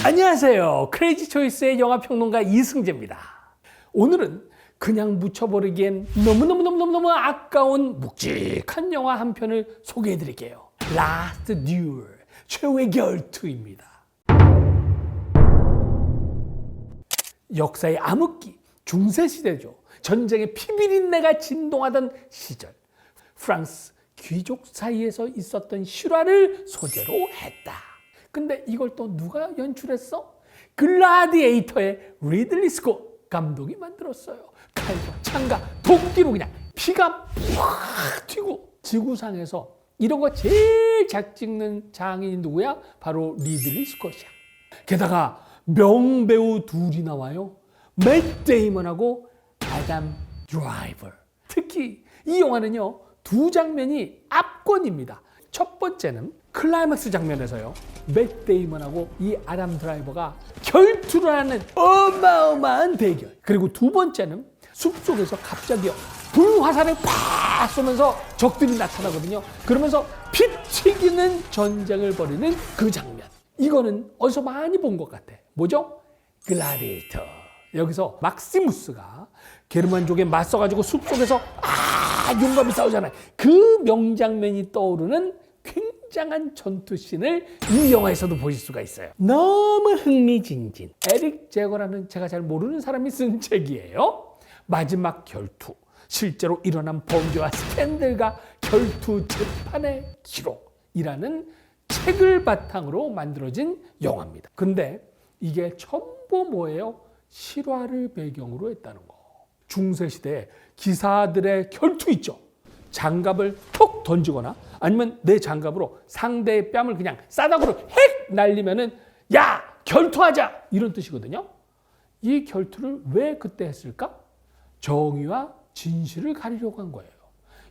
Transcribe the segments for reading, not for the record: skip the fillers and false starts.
안녕하세요. 크레이지 초이스의 영화평론가 이승재입니다. 오늘은 그냥 묻혀버리기엔 너무너무 아까운 묵직한 영화 한 편을 소개해드릴게요. Last Duel, 최후의 결투입니다. 역사의 암흑기, 중세시대죠. 전쟁의 피비린내가 진동하던 시절, 프랑스 귀족 사이에서 있었던 실화를 소재로 했다. 근데 이걸 또 누가 연출했어? 글라디에이터의 리들리 스콧 감독이 만들었어요. 칼과 창과 도끼로 그냥 피가 팍 튀고. 지구상에서 이런 거 제일 잘 찍는 장인이 누구야? 바로 리들리 스콧이야. 게다가 명배우 둘이 나와요. 맷 데이먼하고 아담 드라이버. 특히 이 영화는요, 두 장면이 압권입니다. 첫 번째는 클라이막스 장면에서요, 맷 데이먼하고 이 아담 드라이버가 결투를 하는 어마어마한 대결. 그리고 두 번째는 숲속에서 갑자기 불화살을 팍 쏘면서 적들이 나타나거든요. 그러면서 피 튀기는 전쟁을 벌이는 그 장면. 이거는 어디서 많이 본 것 같아. 뭐죠? 글라디에이터. 여기서 막시무스가 게르만족에 맞서가지고 숲속에서 용감히 싸우잖아요. 그 명장면이 떠오르는 굉장한 전투씬을 이 영화에서도 보실 수가 있어요. 너무 흥미진진. 에릭 제거라는 제가 잘 모르는 사람이 쓴 책이에요. 마지막 결투. 실제로 일어난 범죄와 스캔들과 결투 재판의 기록이라는 책을 바탕으로 만들어진 영화입니다. 근데 이게 전부 뭐예요? 실화를 배경으로 했다는 거. 중세시대에 기사들의 결투 있죠. 장갑을 톡 던지거나 아니면 내 장갑으로 상대의 뺨을 그냥 싸닥으로 핵 날리면은 야, 결투하자! 이런 뜻이거든요. 이 결투를 왜 그때 했을까? 정의와 진실을 가리려고 한 거예요.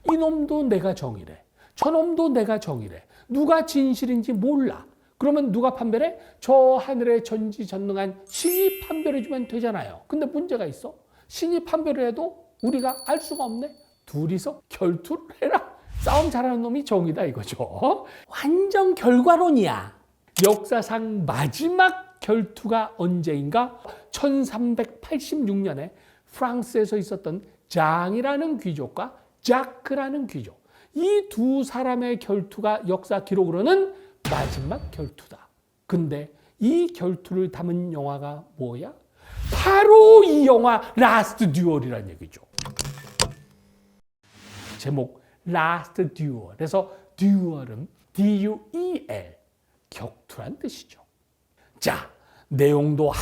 이놈도 내가 정의래. 저놈도 내가 정의래. 누가 진실인지 몰라. 그러면 누가 판별해? 저 하늘의 전지전능한 신이 판별해주면 되잖아요. 근데 문제가 있어. 신이 판별을 해도 우리가 알 수가 없네. 둘이서 결투를 해라. 싸움 잘하는 놈이 정이다 이거죠. 완전 결과론이야. 역사상 마지막 결투가 언제인가? 1386년에 프랑스에서 있었던 장이라는 귀족과 자크라는 귀족. 이 두 사람의 결투가 역사 기록으로는 마지막 결투다. 근데 이 결투를 담은 영화가 뭐야? 바로 이 영화 라스트 듀얼이라는 얘기죠. 제목 라스트 듀얼. 그래서 듀얼은 D-U-E-L, 격투란 뜻이죠. 자, 내용도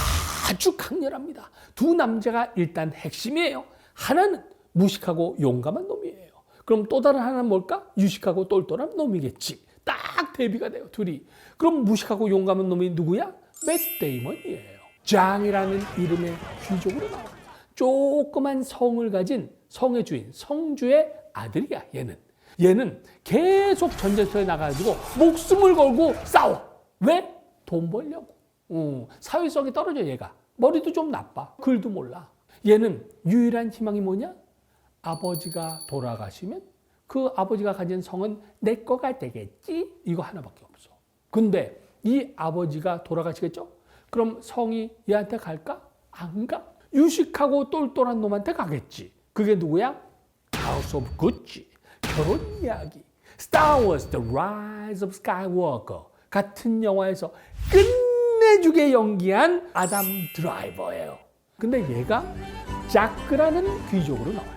아주 강렬합니다. 두 남자가 일단 핵심이에요. 하나는 무식하고 용감한 놈이에요. 그럼 또 다른 하나는 뭘까? 유식하고 똘똘한 놈이겠지. 딱 대비가 돼요, 둘이. 그럼 무식하고 용감한 놈이 누구야? 맷 데이먼이에요. 장이라는 이름의 귀족으로 나와요. 조그만 성을 가진 성의 주인, 성주의 아들이야, 얘는 계속 전쟁터에 나가가지고 목숨을 걸고 싸워. 왜? 돈 벌려고. 사회성이 떨어져, 얘가. 머리도 좀 나빠. 글도 몰라. 얘는 유일한 희망이 뭐냐? 아버지가 돌아가시면 그 아버지가 가진 성은 내 거가 되겠지? 이거 하나밖에 없어. 근데 이 아버지가 돌아가시겠죠? 그럼 성이 얘한테 갈까? 안 가. 유식하고 똘똘한 놈한테 가겠지. 그게 누구야? House of Gucci. 결혼 이야기. Star Wars The Rise of Skywalker 같은 영화에서 끝내주게 연기한 아담 드라이버예요. 근데 얘가 자크라는 귀족으로 나와요.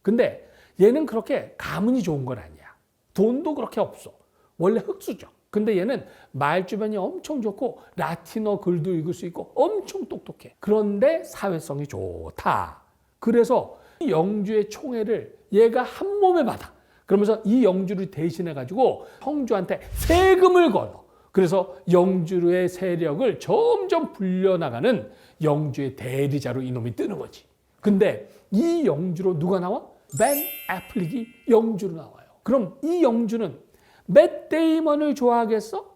근데 얘는 그렇게 가문이 좋은 건 아니야. 돈도 그렇게 없어. 원래 흑수저. 근데 얘는 말주변이 엄청 좋고 라틴어 글도 읽을 수 있고 엄청 똑똑해. 그런데 사회성이 좋다. 그래서 영주의 총애를 얘가 한 몸에 받아. 그러면서 이 영주를 대신해가지고 성주한테 세금을 걸어. 그래서 영주의 세력을 점점 불려나가는 영주의 대리자로 이놈이 뜨는 거지. 근데 이 영주로 누가 나와? 벤 애플릭이 영주로 나와요. 그럼 이 영주는 맷 데이먼을 좋아하겠어?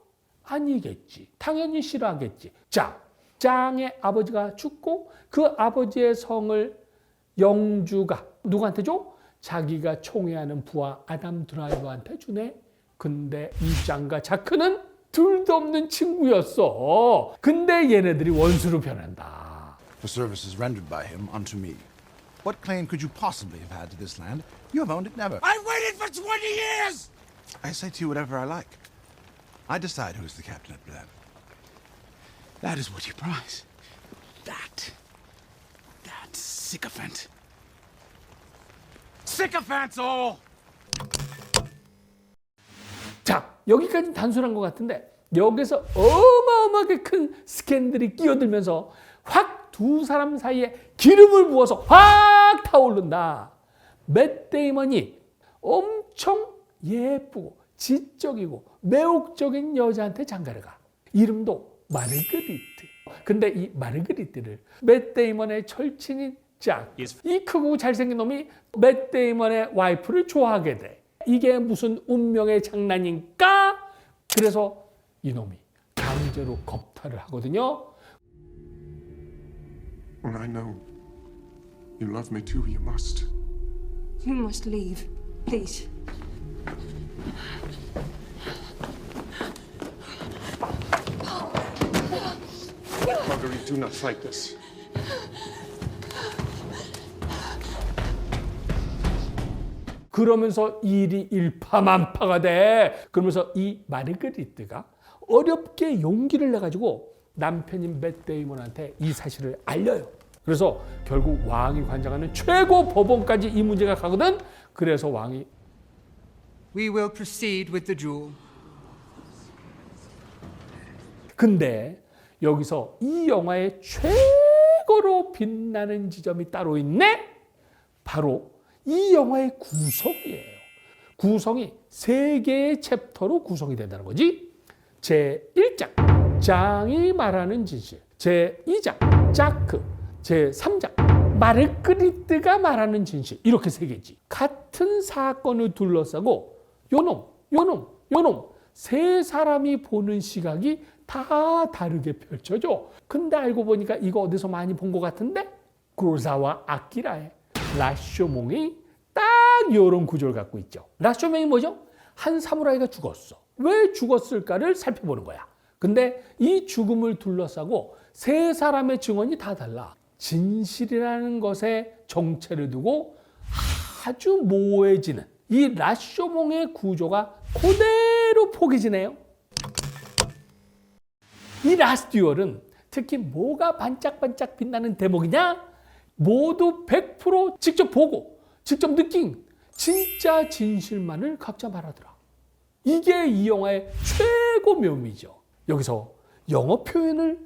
아니겠지. 당연히 싫어하겠지. 자, 장의 아버지가 죽고 그 아버지의 성을 영주가 누구한테 줘? 자기가 총애하는 부하 아담 드라이버한테 주네. 근데 이 장과 자크는 둘도 없는 친구였어. 근데 얘네들이 원수로 변한다. The services rendered by him unto me. What claim could you possibly have had to this land? You have owned it never. I've waited for 20 years! I say to you whatever I like. I decide who's the captain after that. That is what you prize. That sycophant. Sycophants all! 자, 여기까지 단순한 것 같은데 여기서 어마어마하게 큰 스캔들이 끼어들면서 확 두 사람 사이에 기름을 부어서 확 타오른다. 맷 데이먼이 엄청 예쁘고 지적이고 매혹적인 여자한테 장가를 가. 이름도 마르그리트. 근데 이 마르그리트를 맷 데이먼의 절친인 짝, 이 크고 잘생긴 놈이 맷 데이먼의 와이프를 좋아하게 돼. 이게 무슨 운명의 장난인가? 그래서 이놈이 강제로 겁탈을 하거든요. When I know you love me too, you must. You must leave, please. Marguerite, do not fight this. 그러면서 일이 일파만파가 돼. 그러면서 이 마르그리트가 어렵게 용기를 내가지고 남편인 맷 데이먼한테 이 사실을 알려요. 그래서 결국 왕이 관장하는 최고 법원까지 이 문제가 가거든. 그래서 왕이 We will proceed with the duel. 근데 여기서 이 영화의 최고로 빛나는 지점이 따로 있네. 바로 이 영화의 구성이에요. 구성이 세 개의 챕터로 구성이 된다는 거지. 제1장 장이 말하는 진실, 제2장 자크, 제3장 마르그리트가 말하는 진실. 이렇게 세 개지. 같은 사건을 둘러싸고 요놈 세 사람이 보는 시각이 다 다르게 펼쳐져. 근데 알고 보니까 이거 어디서 많이 본 것 같은데? 구로사와 아키라의 라쇼몽이 딱 이런 구조를 갖고 있죠. 라쇼몽이 뭐죠? 한 사무라이가 죽었어. 왜 죽었을까를 살펴보는 거야. 근데 이 죽음을 둘러싸고 세 사람의 증언이 다 달라. 진실이라는 것에 정체를 두고 아주 모호해지는 이 라쇼몽의 구조가 그대로 포개지네요. 이 라스트 듀얼은 특히 뭐가 반짝반짝 빛나는 대목이냐? 모두 100% 직접 보고 직접 느낀 진짜 진실만을 각자 말하더라. 이게 이 영화의 최고 묘미죠. 여기서 영어 표현을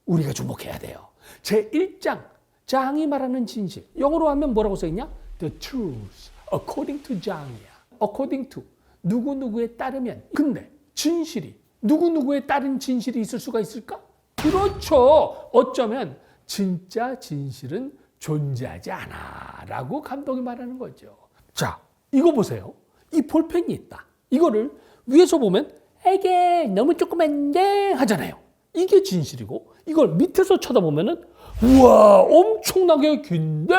우리가 주목해야 돼요. 제1장 장이 말하는 진실. 영어로 하면 뭐라고 써있냐? The truth according to 장이야. according to 누구누구에 따르면. 근데 진실이 누구누구에 따른 진실이 있을 수가 있을까? 그렇죠. 어쩌면 진짜 진실은 존재하지 않아 라고 감독이 말하는 거죠. 자, 이거 보세요. 이 볼펜이 있다. 이거를 위에서 보면 에게 너무 조그만데 하잖아요. 이게 진실이고 이걸 밑에서 쳐다보면은 우와 엄청나게 긴데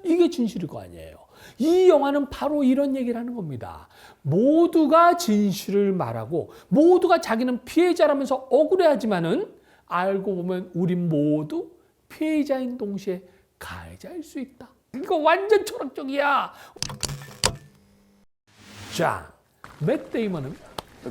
이게 진실일 거 아니에요. 이 영화는 바로 이런 얘기를 하는 겁니다. 모두가 진실을 말하고 모두가 자기는 피해자라면서 억울해하지만은 알고 보면 우리 모두 피해자인 동시에 가해자일 수 있다. 이거 완전 철학적이야. 자, 맷 데이먼은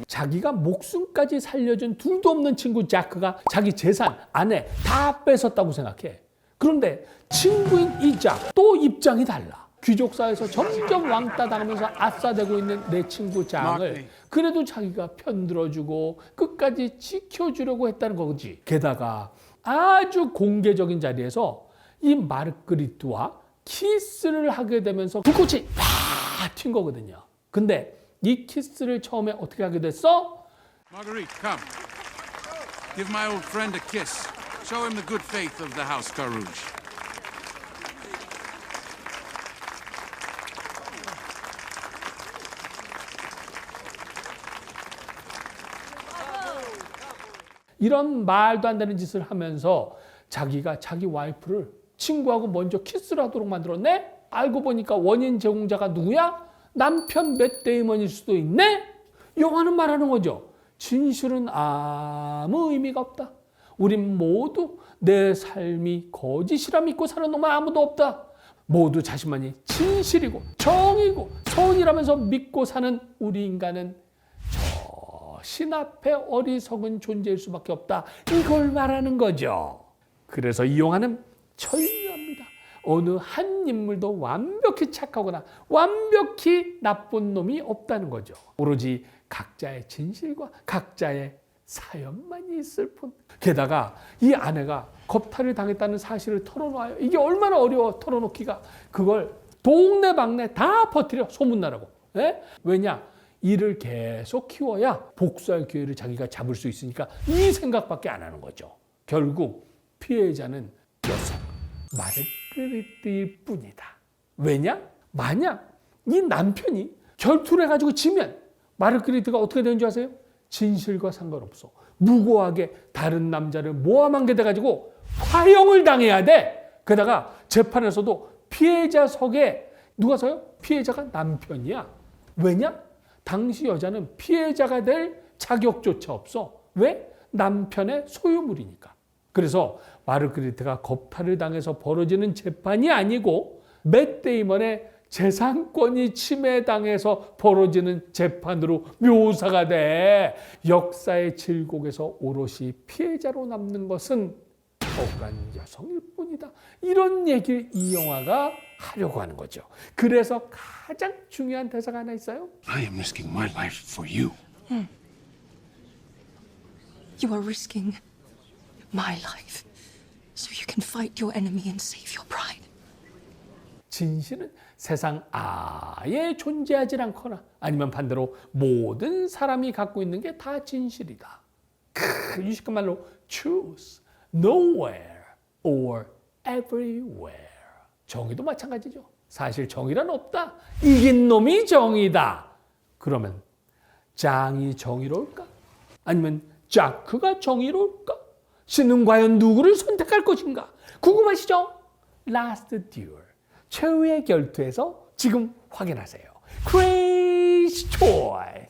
자기가 목숨까지 살려준 둘도 없는 친구 자크가 자기 재산, 아내 다 뺏었다고 생각해. 그런데 친구인 이 작 또 입장이 달라. 귀족사에서 점점 왕따 당하면서 아싸되고 있는 내 친구 장을 그래도 자기가 편들어주고 끝까지 지켜주려고 했다는 거지. 게다가 아주 공개적인 자리에서 이 마르그리트와 키스를 하게 되면서 불꽃이 팍 튄 거거든요. 근데 이 키스를 처음에 어떻게 하게 됐어? Marguerite, come. Give my old friend a kiss. Show him the good faith of the House Carouge. 이런 말도 안 되는 짓을 하면서 자기가 자기 와이프를 친구하고 먼저 키스를 하도록 만들었네? 알고 보니까 원인 제공자가 누구야? 남편 맷 데이먼일 수도 있네? 영화는 말하는 거죠. 진실은 아무 의미가 없다. 우린 모두 내 삶이 거짓이라 믿고 사는 놈은 아무도 없다. 모두 자신만이 진실이고 정이고 선이라면서 믿고 사는 우리 인간은 저 신 앞에 어리석은 존재일 수밖에 없다. 이걸 말하는 거죠. 그래서 이 영화는 천리합니다. 어느 한 인물도 완벽히 착하거나 완벽히 나쁜 놈이 없다는 거죠. 오로지 각자의 진실과 각자의 사연만이 있을 뿐. 게다가 이 아내가 겁탈을 당했다는 사실을 털어놓아요. 이게 얼마나 어려워 털어놓기가. 그걸 동네방네 다 퍼뜨려 소문나라고. 예? 왜냐? 이를 계속 키워야 복수할 기회를 자기가 잡을 수 있으니까 이 생각밖에 안 하는 거죠. 결국 피해자는 여성 마르그리트일 뿐이다. 왜냐? 만약 이 남편이 결투를 해가지고 지면 마르그리트가 어떻게 되는 줄 아세요? 진실과 상관없어. 무고하게 다른 남자를 모함한 게 돼가지고 화형을 당해야 돼. 게다가 재판에서도 피해자석에 누가 서요? 피해자가 남편이야. 왜냐? 당시 여자는 피해자가 될 자격조차 없어. 왜? 남편의 소유물이니까. 그래서 마르그리트가 겁탈을 당해서 벌어지는 재판이 아니고 맷 데이먼의 재산권이 침해당해서 벌어지는 재판으로 묘사가 돼. 역사의 질곡에서 오롯이 피해자로 남는 것은 억울한 여성일 뿐이다. 이런 얘기를 이 영화가 하려고 하는 거죠. 그래서 가장 중요한 대사가 하나 있어요. I am risking my life for you. You are risking my life so you can fight your enemy and save your bride. 진실은 세상 아예 존재하지 않거나 아니면 반대로 모든 사람이 갖고 있는 게 다 진실이다. 유식한 말로 truth, nowhere or everywhere. 정의도 마찬가지죠. 사실 정의란 없다. 이긴 놈이 정의다. 그러면 장이 정의로울까? 아니면 자크가 정의로울까? 신은 과연 누구를 선택할 것인가? 궁금하시죠? Last Duel, 최후의 결투에서 지금 확인하세요. Crazy Choice.